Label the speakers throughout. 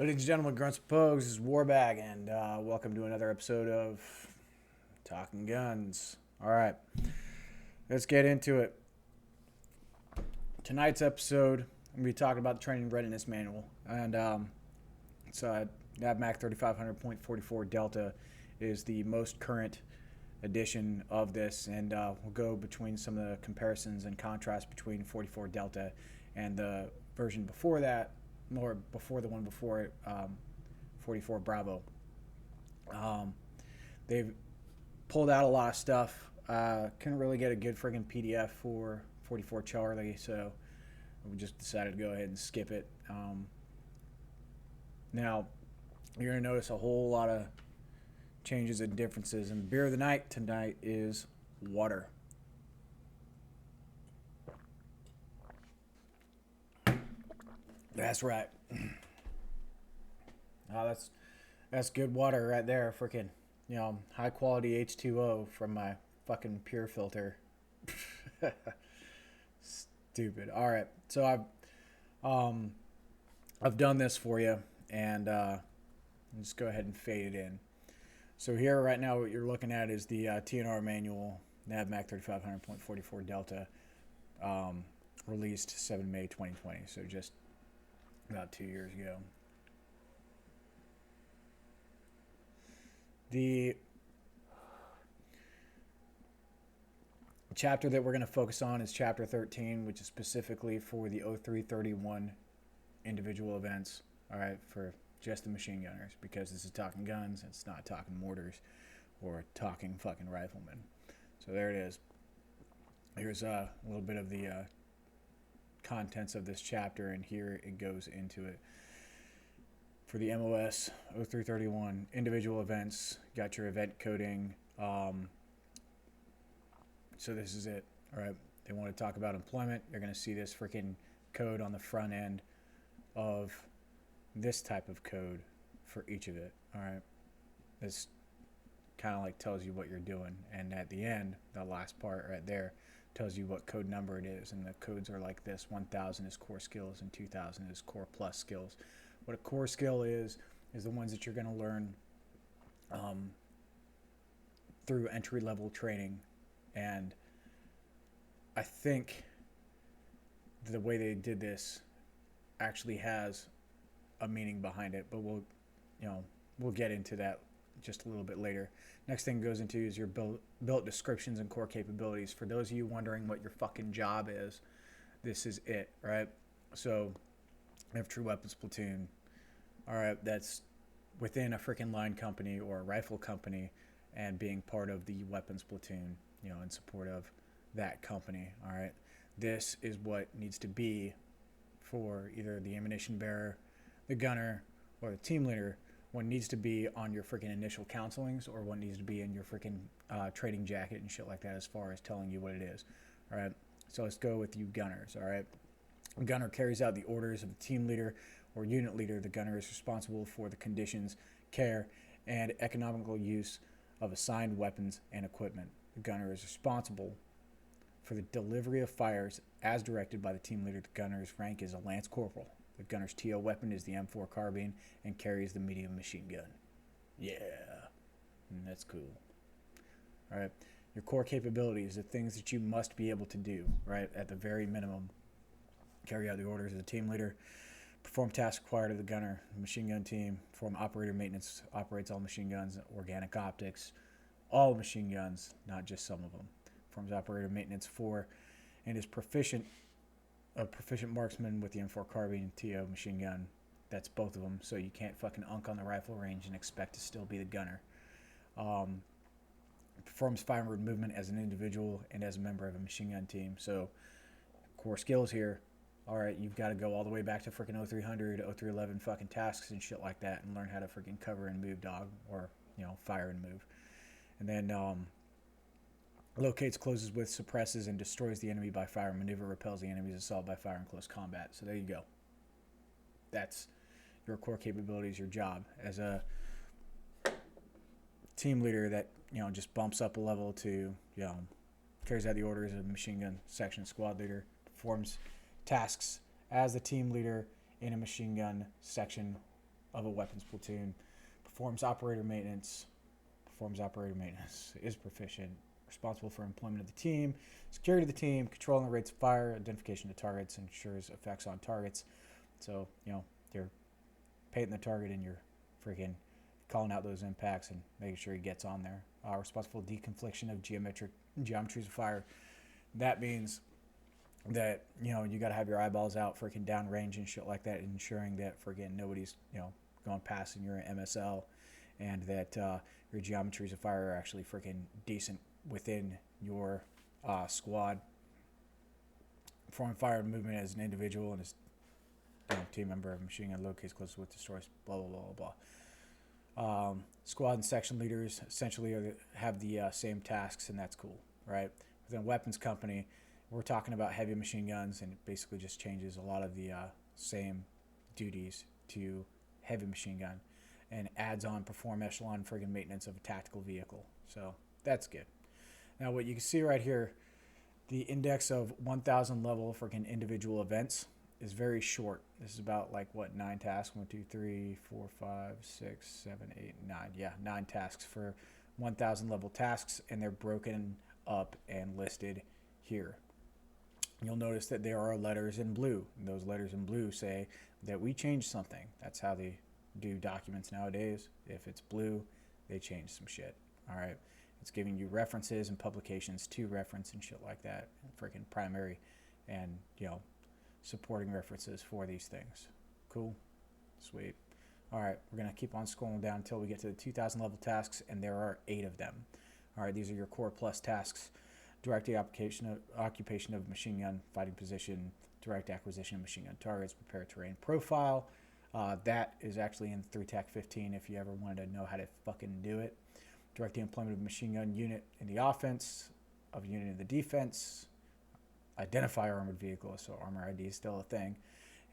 Speaker 1: Ladies and gentlemen, Grunts and Pogues, this is Warbag, and welcome to another episode of Talking Guns. Alright, let's get into it. Tonight's episode, I'm going to be talking about the Training Readiness Manual, and it's NAV Mac 3500.44 Delta is the most current edition of this, and we'll go between some of the comparisons and contrasts between 44 Delta and the version before that, or before the one before it, 44 Bravo. They've pulled out a lot of stuff. Couldn't really get a good friggin' PDF for 44 Charlie, so we just decided to go ahead and skip it. Now, you're going to notice a whole lot of changes and differences. And beer of the night tonight is water. That's right. Oh, that's good water right there. Freaking, high quality H2O from my fucking pure filter. Stupid. All right, so I've done this for you, and just go ahead and fade it in. So here right now, what you're looking at is the TNR manual, NAV Mac 3500.44 Delta, released 7 May 2020. So just about 2 years ago. The chapter that we're going to focus on is chapter 13, which is specifically for the 0331 individual events, all right, for just the machine gunners, because this is talking guns, it's not talking mortars or talking fucking riflemen. So there it is. Here's a little bit of the contents of this chapter, and here it goes into it. For the MOS 0331 individual events, got your event coding. So this is it. All right, they want to talk about employment. You're going to see this freaking code on the front end of this type of code for each of it. All right, this kind of like tells you what you're doing, and at the end, the last part right there tells you what code number it is, and the codes are like this: 1000 is core skills and 2000 is core plus skills. What a core skill is the ones that you're going to learn through entry-level training. And I think the way they did this actually has a meaning behind it, but we'll get into that just a little bit later. Next thing goes into is your built descriptions and core capabilities. For those of you wondering what your fucking job is, this is it, right? So I have True Weapons Platoon. All right, that's within a freaking line company or a rifle company, and being part of the weapons platoon, in support of that company. All right, this is what needs to be for either the ammunition bearer, the gunner, or the team leader. What needs to be on your freaking initial counselings, or what needs to be in your freaking trading jacket and shit like that, as far as telling you what it is. All right, so let's go with you gunners. All right, a gunner carries out the orders of the team leader or unit leader. The gunner is responsible for the conditions, care, and economical use of assigned weapons and equipment. The gunner is responsible for the delivery of fires as directed by the team leader. The gunner's rank is a lance corporal. The gunner's TO weapon is the M4 carbine and carries the medium machine gun. Yeah, that's cool. All right, your core capabilities, the things that you must be able to do, right, at the very minimum: carry out the orders of the team leader, perform tasks required of the gunner, the machine gun team, perform operator maintenance, operates all machine guns, organic optics, all machine guns, not just some of them, performs operator maintenance for, and is a proficient marksman with the M4 carbine and TO machine gun. That's both of them, so you can't fucking unk on the rifle range and expect to still be the gunner. Performs firearm movement as an individual and as a member of a machine gun team. So core skills here. All right, you've got to go all the way back to freaking 0300, 0311 fucking tasks and shit like that, and learn how to freaking cover and move, dog, or fire and move. And then locates, closes with, suppresses, and destroys the enemy by fire. Maneuver, repels the enemy's assault by fire in close combat. So there you go. That's your core capabilities, your job as a team leader that just bumps up a level to carries out the orders of a machine gun section squad leader, performs tasks as the team leader in a machine gun section of a weapons platoon, performs operator maintenance, is proficient, responsible for employment of the team, security of the team, controlling the rates of fire, identification of targets, ensures effects on targets. So, you're painting the target and you're freaking calling out those impacts and making sure he gets on there. Responsible deconfliction of geometries of fire. That means that, you got to have your eyeballs out freaking downrange and shit like that, ensuring that freaking nobody's, going past in your MSL, and that your geometries of fire are actually freaking decent within your squad. Performing fire movement as an individual and as team member of machine gun locates closely with destroys, blah, blah, blah, blah. Squad and section leaders essentially have the same tasks, and that's cool, right? Within a weapons company, we're talking about heavy machine guns, and it basically just changes a lot of the same duties to heavy machine gun and adds on perform echelon friggin' maintenance of a tactical vehicle. So that's good. Now what you can see right here, the index of 1,000 level friggin' individual events is very short. This is about 9 tasks? 1, 2, 3, 4, 5, 6, 7, 8, 9. Yeah, 9 tasks for 1,000 level tasks, and they're broken up and listed here. You'll notice that there are letters in blue, and those letters in blue say that we changed something. That's how they do documents nowadays. If it's blue, they change some shit. All right, it's giving you references and publications to reference and shit like that, freaking primary and supporting references for these things. Cool, sweet. All right, we're gonna keep on scrolling down until we get to the 2,000 level tasks, and there are 8 of them. All right, these are your core plus tasks: direct occupation of machine gun fighting position, direct acquisition of machine gun targets, prepare terrain profile. That is actually in 3TAC 15 if you ever wanted to know how to fucking do it. Direct the employment of a machine gun unit in the offense, of a unit in the defense. Identify armored vehicles, so armor ID is still a thing.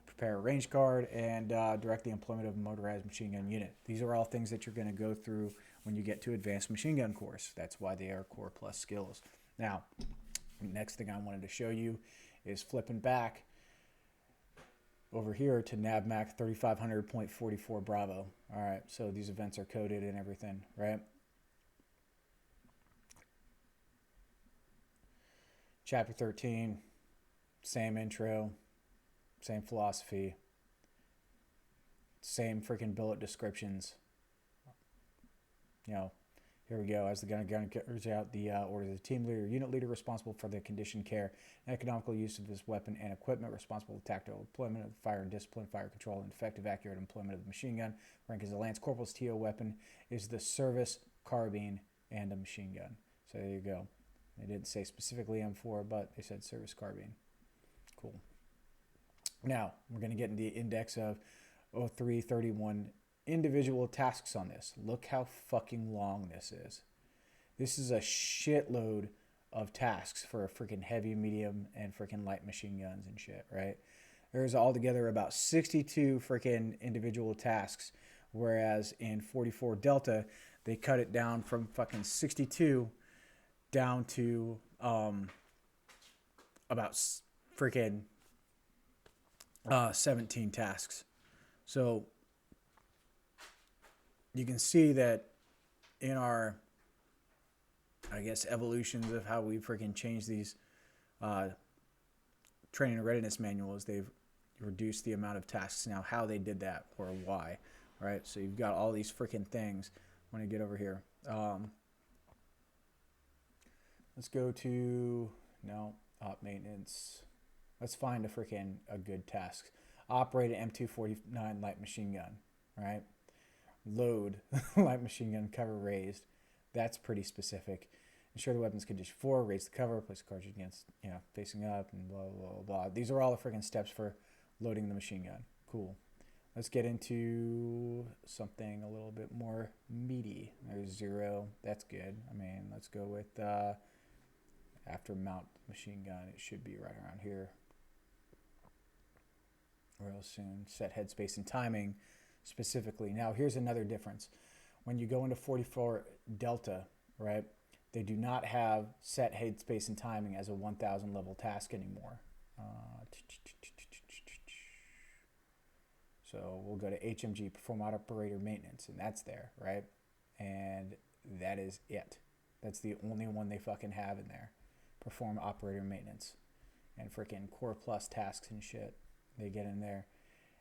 Speaker 1: Prepare a range card, and direct the employment of a motorized machine gun unit. These are all things that you're going to go through when you get to advanced machine gun course. That's why they are core plus skills. Now, next thing I wanted to show you is flipping back over here to NAV Mac 3500.44 Bravo. All right, so these events are coded and everything, right? Chapter 13, same intro, same philosophy, same freaking bullet descriptions. Here we go. As the gun carries out the orders of the team leader, unit leader responsible for the condition, care, and economical use of his weapon and equipment, responsible for tactical employment of fire and discipline, fire control, and effective, accurate employment of the machine gun. Rank as a Lance Corporal's TO weapon is the service carbine and a machine gun. So there you go. They didn't say specifically M4, but they said service carbine. Cool. Now, we're going to get in the index of 0331 individual tasks on this. Look how fucking long this is. This is a shitload of tasks for a freaking heavy, medium, and freaking light machine guns and shit, right? There's altogether about 62 freaking individual tasks, whereas in 44 Delta, they cut it down from fucking 62 down to about freaking 17 tasks. So you can see that in our, evolutions of how we freaking change these training and readiness manuals, they've reduced the amount of tasks. Now, how they did that or why, right? So you've got all these freaking things. When I get over here, let's go to op maintenance. Let's find a good task. Operate an M249 light machine gun, right? Load light machine gun, cover raised. That's pretty specific. Ensure the weapon's condition 4, raise the cover, place the cartridge against, facing up, and blah, blah, blah, blah. These are all the freaking steps for loading the machine gun. Cool. Let's get into something a little bit more meaty. There's 0. That's good. Let's go with after mount machine gun. It should be right around here. Real soon. Set headspace and timing specifically. Now, here's another difference. When you go into 44 Delta, right, they do not have set headspace and timing as a 1,000 level task anymore. So we'll go to HMG, perform operator maintenance, and that's there, right? And that is it. That's the only one they fucking have in there. Perform operator maintenance. And freaking Core Plus tasks and shit. They get in there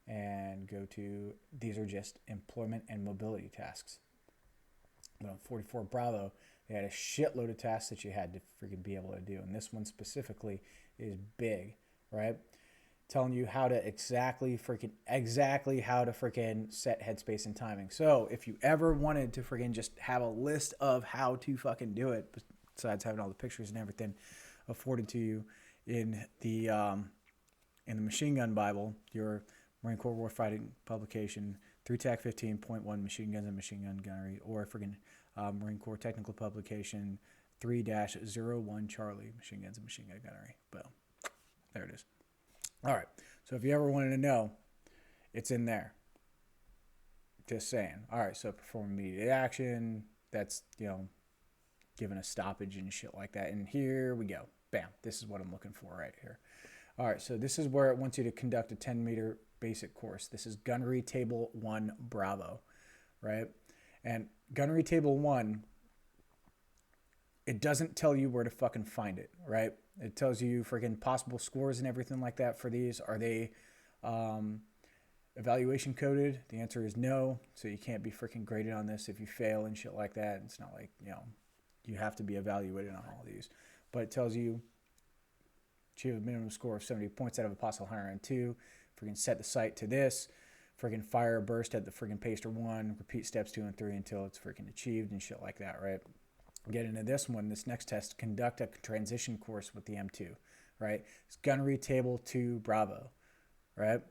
Speaker 1: and go to, these are just employment and mobility tasks. But on 44 Bravo, they had a shitload of tasks that you had to freaking be able to do. And this one specifically is big, right? Telling you how to exactly how to freaking set headspace and timing. So if you ever wanted to freaking just have a list of how to fucking do it, besides having all the pictures and everything afforded to you in the Machine Gun Bible, your Marine Corps Warfighting publication, 3TAC 15.1 Machine Guns and Machine Gun Gunnery, or freaking Marine Corps Technical Publication 3-01 Charlie Machine Guns and Machine Gun Gunnery. Boom. There it is. All right. So if you ever wanted to know, it's in there. Just saying. All right. So perform immediate action. That's, given a stoppage and shit like that. And here we go. Bam. This is what I'm looking for right here. All right. So this is where it wants you to conduct a 10-meter basic course. This is Gunnery Table 1 Bravo, right? And Gunnery Table 1, it doesn't tell you where to fucking find it, right? It tells you freaking possible scores and everything like that for these. Are they evaluation coded? The answer is no. So you can't be freaking graded on this if you fail and shit like that. It's not like, you have to be evaluated on all these. But it tells you achieve a minimum score of 70 points out of a possible 102. Freaking set the sight to this. Freaking fire a burst at the freaking paster 1. Repeat steps 2 and 3 until it's freaking achieved and shit like that, right? Get into this one, this next test, conduct a transition course with the M2, right? It's Gunnery Table 2 Bravo, right?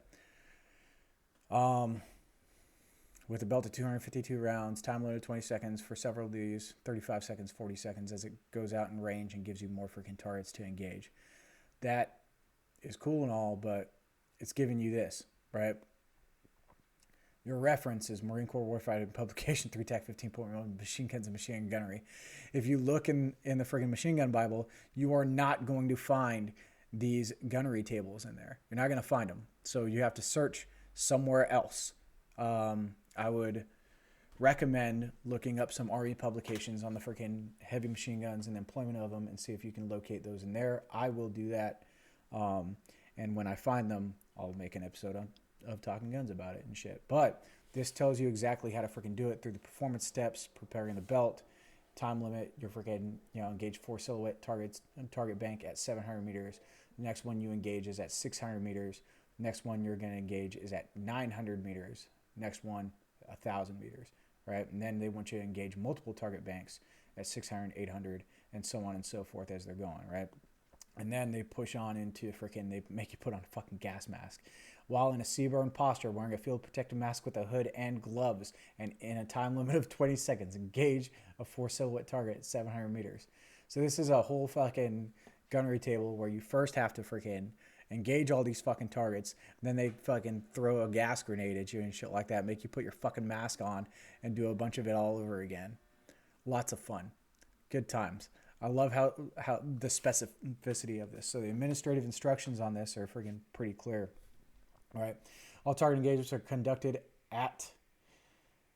Speaker 1: With a belt of 252 rounds, time limit 20 seconds for several of these, 35 seconds, 40 seconds as it goes out in range and gives you more freaking targets to engage. That is cool and all, but it's giving you this, right? Your reference is Marine Corps Warfighting Publication 3TAC 15.1 Machine Guns and Machine Gun Gunnery. If you look in the friggin' Machine Gun Bible, you are not going to find these gunnery tables in there. You're not going to find them. So you have to search somewhere else. I would recommend looking up some RE publications on the freaking heavy machine guns and the employment of them and see if you can locate those in there. I will do that. And when I find them, I'll make an episode of Talking Guns about it and shit. But this tells you exactly how to freaking do it through the performance steps, preparing the belt, time limit, you're freaking, engage 4 silhouette targets and target bank at 700 meters. The next one you engage is at 600 meters. Next one you're going to engage is at 900 meters. Next one, 1,000 meters, right? And then they want you to engage multiple target banks at 600, 800, and so on and so forth as they're going, right? And then they push on into they make you put on a fucking gas mask. While in a seaburn posture, wearing a field protective mask with a hood and gloves, and in a time limit of 20 seconds, engage a 4 silhouette target at 700 meters. So this is a whole fucking gunnery table where you first have to freaking engage all these fucking targets. Then they fucking throw a gas grenade at you and shit like that. Make you put your fucking mask on and do a bunch of it all over again. Lots of fun. Good times. I love how the specificity of this. So the administrative instructions on this are freaking pretty clear. All right. All target engagements are conducted at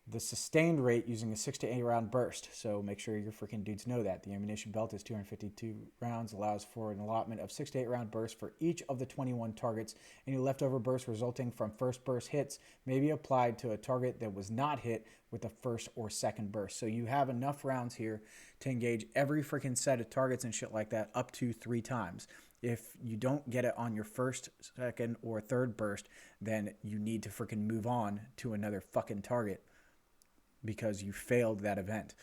Speaker 1: the sustained rate using a 6 to 8 round burst. So make sure your freaking dudes know that. The ammunition belt is 252 rounds, allows for an allotment of 6 to 8 round bursts for each of the 21 targets. Any leftover bursts resulting from first burst hits may be applied to a target that was not hit with the first or second burst. So you have enough rounds here to engage every freaking set of targets and shit like that up to 3 times. If you don't get it on your first, second, or third burst, then you need to freaking move on to another fucking target because you failed that event.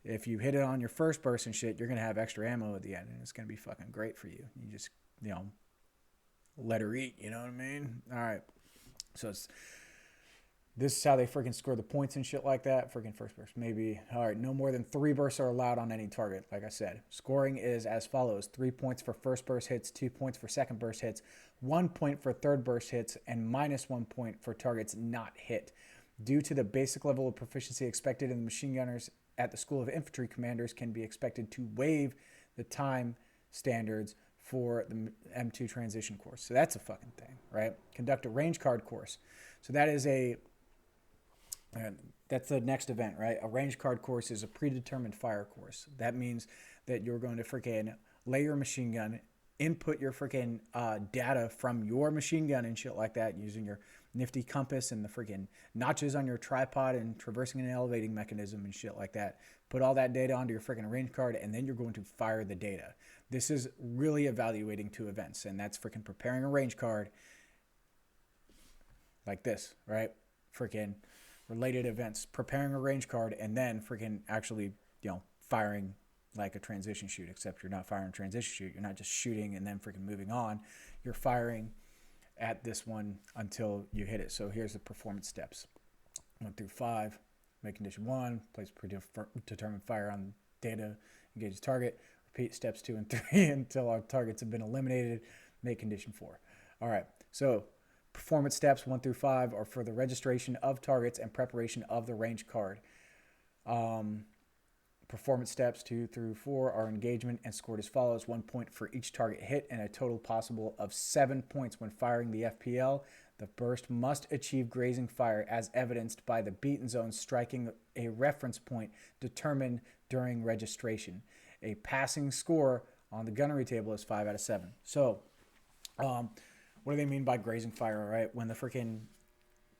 Speaker 1: If you hit it on your first burst and shit, you're going to have extra ammo at the end, and it's going to be fucking great for you. You just, let her eat, you know what I mean? All right. So this is how they freaking score the points and shit like that. Freaking first burst, maybe. All right, no more than 3 bursts are allowed on any target, like I said. Scoring is as follows. 3 points for first burst hits, 2 points for second burst hits, 1 point for third burst hits, and minus 1 point for targets not hit. Due to the basic level of proficiency expected in the machine gunners at the School of Infantry Commanders can be expected to waive the time standards for the M2 transition course. So that's a fucking thing, right? Conduct a range card course. So that's the next event, right? A range card course is a predetermined fire course. That means that you're going to freaking lay your machine gun, input your freaking data from your machine gun and shit like that using your nifty compass and the freaking notches on your tripod and traversing an elevating mechanism and shit like that. Put all that data onto your freaking range card, and then you're going to fire the data. This is really evaluating 2 events, and that's freaking preparing a range card like this, right? Freaking related events, preparing a range card, and then freaking actually, firing like a transition shoot, except you're not firing a transition shoot. You're not just shooting and then freaking moving on. You're firing at this one until you hit it. So here's the performance steps. 1 through 5, make condition 1, place predetermined fire on data, engage the target. Repeat steps 2 and 3 until our targets have been eliminated. Make condition 4. All right, so performance steps 1 through 5 are for the registration of targets and preparation of the range card. Performance steps 2 through 4 are engagement and scored as follows: 1 point for each target hit and a total possible of 7 points when firing the FPL. The burst must achieve grazing fire as evidenced by the beaten zone striking a reference point determined during registration. A passing score on the gunnery table is 5 out of 7. So, what do they mean by grazing fire, right? When the freaking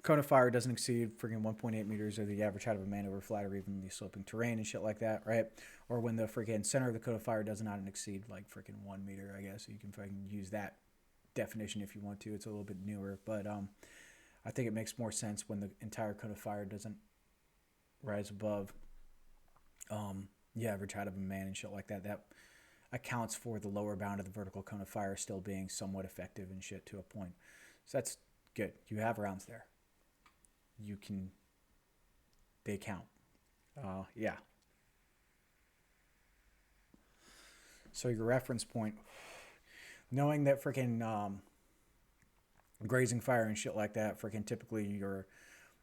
Speaker 1: cone of fire doesn't exceed freaking 1.8 meters of the average height of a man over flat or evenly sloping terrain and shit like that, right? Or when the freaking center of the cone of fire does not exceed like freaking 1 meter, I guess. You can freaking use that definition if you want to. It's a little bit newer, but I think it makes more sense when the entire cone of fire doesn't rise above the average height of a man and shit like that. That accounts for the lower bound of the vertical cone of fire still being somewhat effective and shit to a point. So that's good. You have rounds there. They count. Yeah. So your reference point, knowing that freaking grazing fire and shit like that, freaking typically your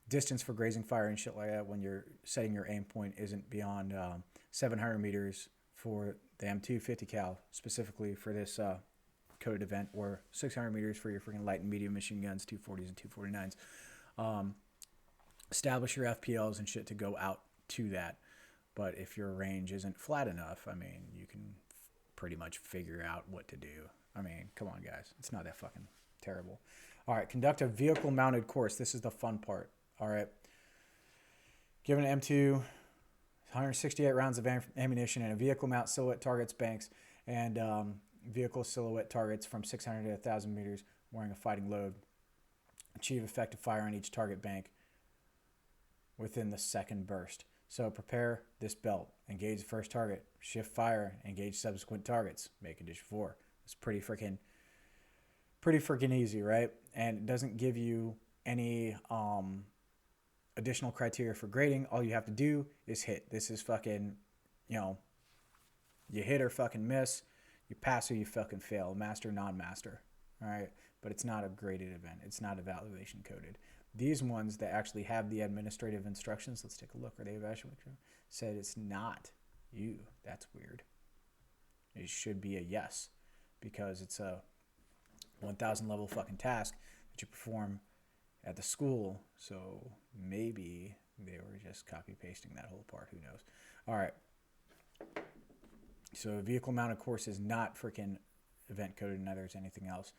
Speaker 1: distance for grazing fire and shit like that when you're setting your aim point isn't beyond 700 meters for the M250 cal, specifically for this coded event, or 600 meters for your freaking light and medium machine guns, 240s and 249s. Establish your FPLs and shit to go out to that. But if your range isn't flat enough, I mean, you can pretty much figure out what to do. I mean, come on, guys. It's not that fucking terrible. All right, conduct a vehicle-mounted course. This is the fun part. All right. Given an M2, 168 rounds of ammunition, and a vehicle mount silhouette targets banks, and vehicle silhouette targets from 600 to 1,000 meters wearing a fighting load. Achieve effective fire on each target bank within the second burst. So prepare this belt. Engage the first target. Shift fire. Engage subsequent targets. Make condition 4. It's pretty freaking easy, right? And it doesn't give you any additional criteria for grading. All you have to do is hit. This is fucking, you hit or fucking miss. You pass or you fucking fail. Master, non-master. All right? But it's not a graded event. It's not evaluation coded. These ones that actually have the administrative instructions, let's take a look. Are they evaluation? Said it's not you. That's weird. It should be a yes, because it's a 1,000 level fucking task that you perform at the school. So maybe they were just copy pasting that whole part. Who knows? All right. So a vehicle mounted course is not freaking event coded, neither is anything else.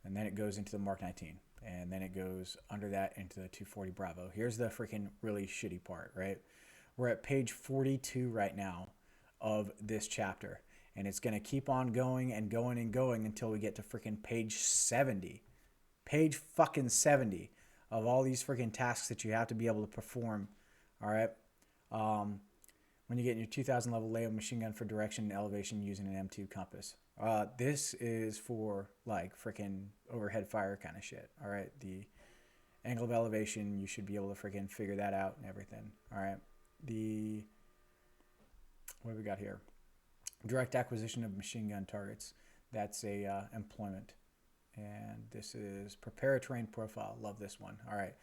Speaker 1: And then it goes into the Mark 19. And then it goes under that into the 240 Bravo. Here's the freaking really shitty part, right? We're at page 42 right now of this chapter. And it's going to keep on going and going and going until we get to freaking page 70. Page fucking 70 of all these freaking tasks that you have to be able to perform. All right? When you get in your 2,000 level layout machine gun for direction and elevation using an M2 compass. This is for like freaking overhead fire kind of shit. All right, the angle of elevation, you should be able to freaking figure that out and everything. All right, what do we got here? Direct acquisition of machine gun targets. That's a employment, and this is prepare a terrain profile. Love this one. All right,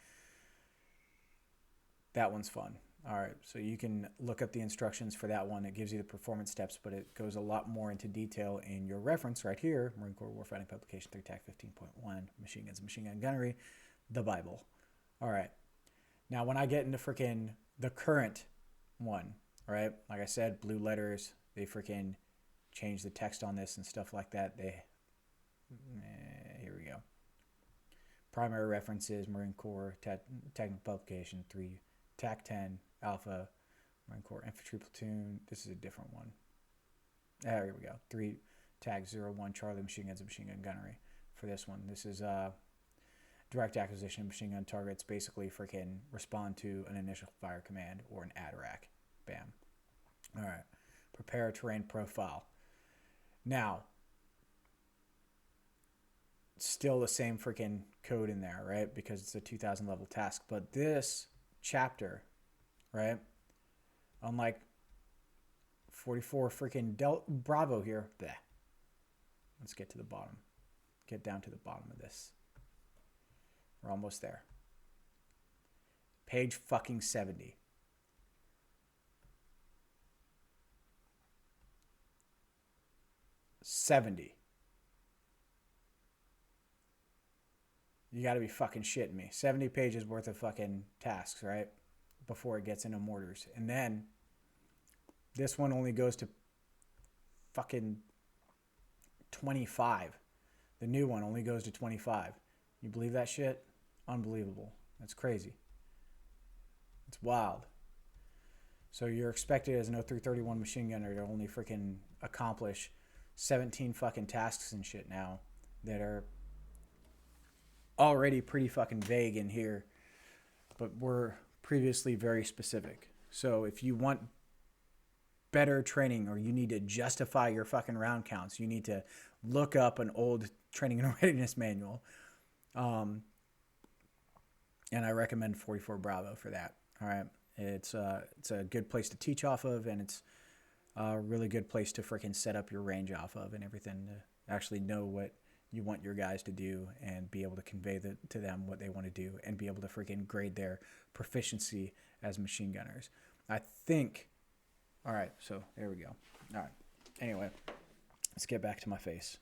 Speaker 1: that one's fun. All right, so you can look up the instructions for that one. It gives you the performance steps, but it goes a lot more into detail in your reference right here, Marine Corps Warfighting Publication 3 TAC 15.1, Machine Guns and Machine Gun Gunnery, the Bible. All right. Now, when I get into freaking the current one, right? Like I said, blue letters, they freaking change the text on this and stuff like that. Here we go. Primary references, Marine Corps, technical publication, 3, TAC 10, Alpha, Marine Corps Infantry Platoon. This is a different one. Here we go. 3, TAC 01, Charlie Machine Guns and Machine Gun Gunnery for this one. This is direct acquisition of machine gun targets, basically freaking respond to an initial fire command or an ADRAC. Bam. All right. Prepare a terrain profile. Now, still the same freaking code in there, right? Because it's a 2000 level task. But this chapter, right? Unlike 44 freaking Bravo here. Bleh. Let's get to the bottom. Get down to the bottom of this. We're almost there. Page fucking 70. You gotta be fucking shitting me. 70 pages worth of fucking tasks, right? Before it gets into mortars. And then this one only goes to fucking 25. The new one only goes to 25. You believe that shit? Unbelievable. That's crazy. It's wild. So you're expected as an 0331 machine gunner to only freaking accomplish 17 fucking tasks and shit now that are already pretty fucking vague in here, but were previously very specific. So if you want better training, or you need to justify your fucking round counts, you need to look up an old training and readiness manual. And I recommend 44 Bravo for that. All right. It's a good place to teach off of, and it's a really good place to freaking set up your range off of and everything, to actually know what you want your guys to do and be able to convey to them what they want to do and be able to freaking grade their proficiency as machine gunners. I think, all right, so there we go. All right. Anyway, let's get back to my face.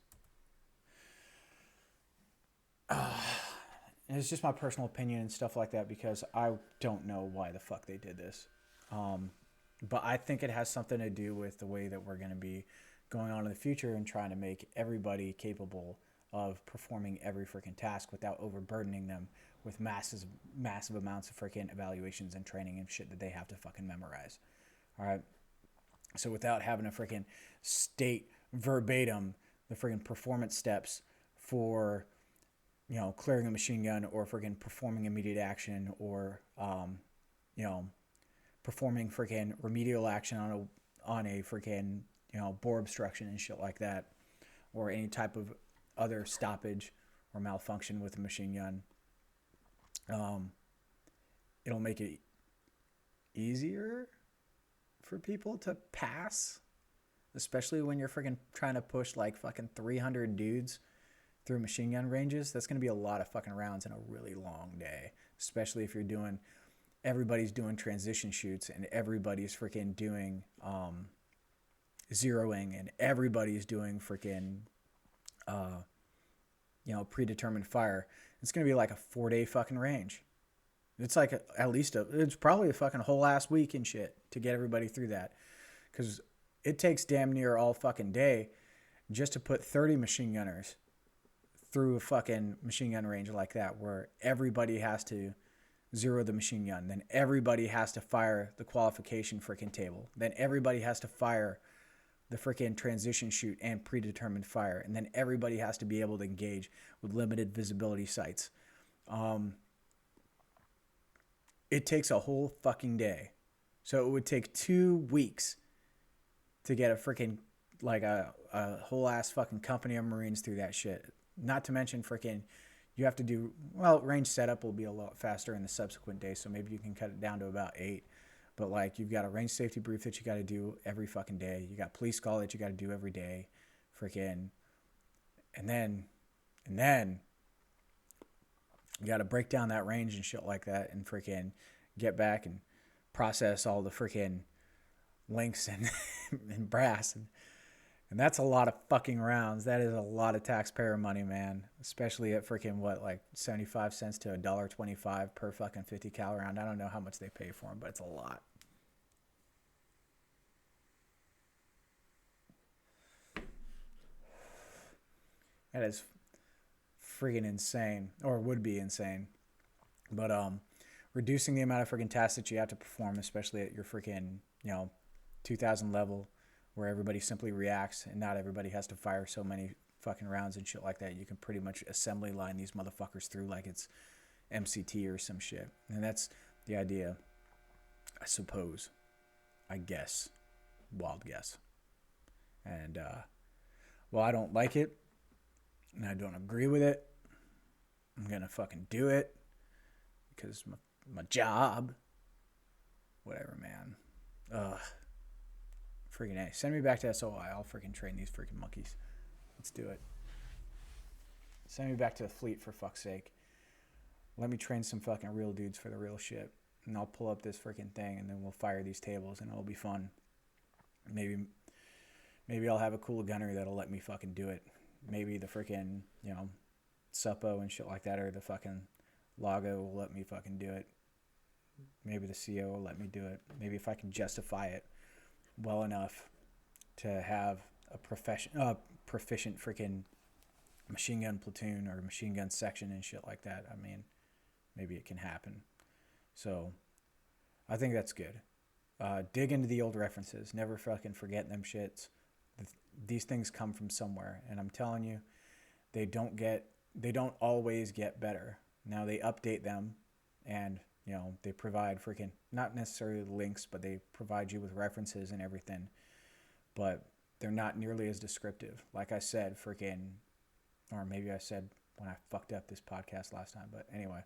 Speaker 1: It's just my personal opinion and stuff like that, because I don't know why the fuck they did this. But I think it has something to do with the way that we're going to be going on in the future and trying to make everybody capable of performing every freaking task without overburdening them with massive amounts of freaking evaluations and training and shit that they have to fucking memorize. All right. So without having to freaking state verbatim the freaking performance steps for, you know, clearing a machine gun, or freaking performing immediate action, or, you know, performing freaking remedial action on a freaking, you know, bore obstruction and shit like that, or any type of other stoppage or malfunction with a machine gun. It'll make it easier for people to pass, especially when you're freaking trying to push like fucking 300 dudes through machine gun ranges. That's going to be a lot of fucking rounds in a really long day, especially if you're doing, everybody's doing transition shoots, and everybody's freaking doing zeroing, and everybody's doing freaking you know, predetermined fire. It's going to be like a 4-day fucking range. It's like it's probably a fucking whole ass week and shit to get everybody through that, because it takes damn near all fucking day just to put 30 machine gunners through a fucking machine gun range like that, where everybody has to zero the machine gun, then everybody has to fire the qualification freaking table, then everybody has to fire the freaking transition shoot and predetermined fire, and then everybody has to be able to engage with limited visibility sights. It takes a whole fucking day. So it would take 2 weeks to get a freaking, like a whole ass fucking company of Marines through that shit. Not to mention freaking, you have to do, well, range setup will be a lot faster in the subsequent days, so maybe you can cut it down to about 8. But like, you've got a range safety brief that you got to do every fucking day. You got police call that you got to do every day. Freaking, and then you got to break down that range and shit like that, and freaking get back and process all the freaking links and, and brass. And And that's a lot of fucking rounds. That is a lot of taxpayer money, man. Especially at freaking what, like 75 cents to $1.25 per fucking 50 cal round. I don't know how much they pay for them, but it's a lot. That is friggin' insane, or would be insane. But reducing the amount of freaking tasks that you have to perform, especially at your freaking 2000 level, where everybody simply reacts and not everybody has to fire so many fucking rounds and shit like that. You can pretty much assembly line these motherfuckers through like it's MCT or some shit. And that's the idea, I suppose. I guess. Wild guess. And, well, I don't like it, and I don't agree with it. I'm gonna fucking do it because my job. Whatever, man. Ugh. Freaking A. Send me back to SOI. I'll freaking train these freaking monkeys. Let's do it. Send me back to the fleet for fuck's sake. Let me train some fucking real dudes for the real shit. And I'll pull up this freaking thing and then we'll fire these tables and it'll be fun. Maybe I'll have a cool gunner that'll let me fucking do it. Maybe the freaking, suppo and shit like that, or the fucking Lago will let me fucking do it. Maybe the CO will let me do it. Maybe if I can justify it well enough to have a proficient freaking machine gun platoon or machine gun section and shit like that. I mean, maybe it can happen. So I think that's good. Dig into the old references. Never fucking forget them shits. These things come from somewhere, and I'm telling you, they don't always get better. Now they update them, and they provide freaking, not necessarily links, but they provide you with references and everything. But they're not nearly as descriptive. Like I said, freaking, or maybe I said when I fucked up this podcast last time. But anyway,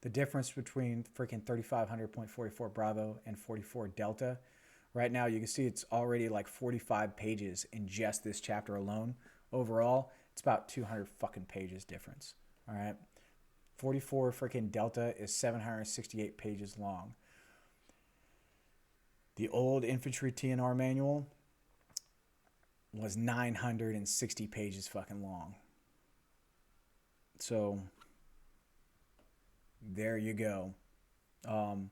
Speaker 1: the difference between freaking 3500.44 Bravo and 44 Delta, right now you can see it's already like 45 pages in just this chapter alone. Overall, it's about 200 fucking pages difference. All right. 44 freaking Delta is 768 pages long. The old infantry TNR manual was 960 pages fucking long. So there you go. The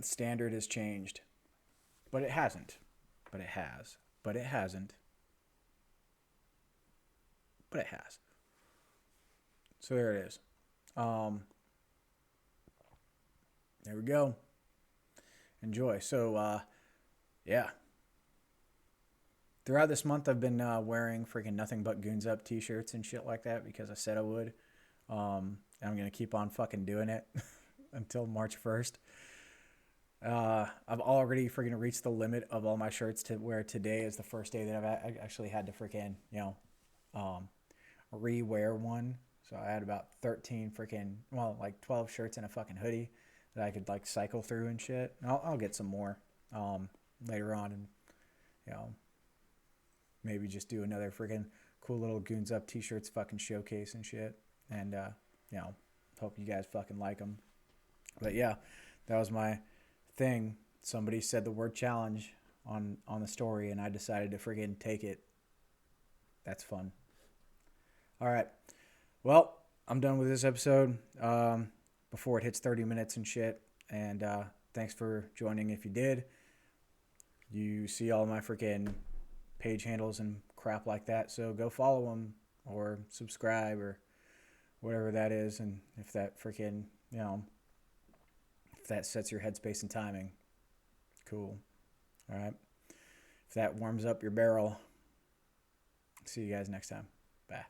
Speaker 1: standard has changed, but it hasn't. But it has. But it hasn't. But it has. So there it is. There we go. Enjoy. So, yeah. Throughout this month, I've been wearing freaking Nothing But Goons Up t-shirts and shit like that because I said I would. And I'm going to keep on fucking doing it until March 1st. I've already freaking reached the limit of all my shirts to where today is the first day that I've actually had to freaking, rewear one. So I had about 13 freaking, 12 shirts and a fucking hoodie that I could like cycle through and shit. And I'll get some more later on, and maybe just do another freaking cool little Goons Up t-shirts fucking showcase and shit. And hope you guys fucking like them. But yeah, that was my thing. Somebody said the word challenge on the story, and I decided to freaking take it. That's fun. All right. Well, I'm done with this episode before it hits 30 minutes and shit. And thanks for joining if you did. You see all my freaking page handles and crap like that. So go follow them or subscribe or whatever that is. And if that freaking, if that sets your headspace and timing, cool. All right. If that warms up your barrel, see you guys next time. Bye.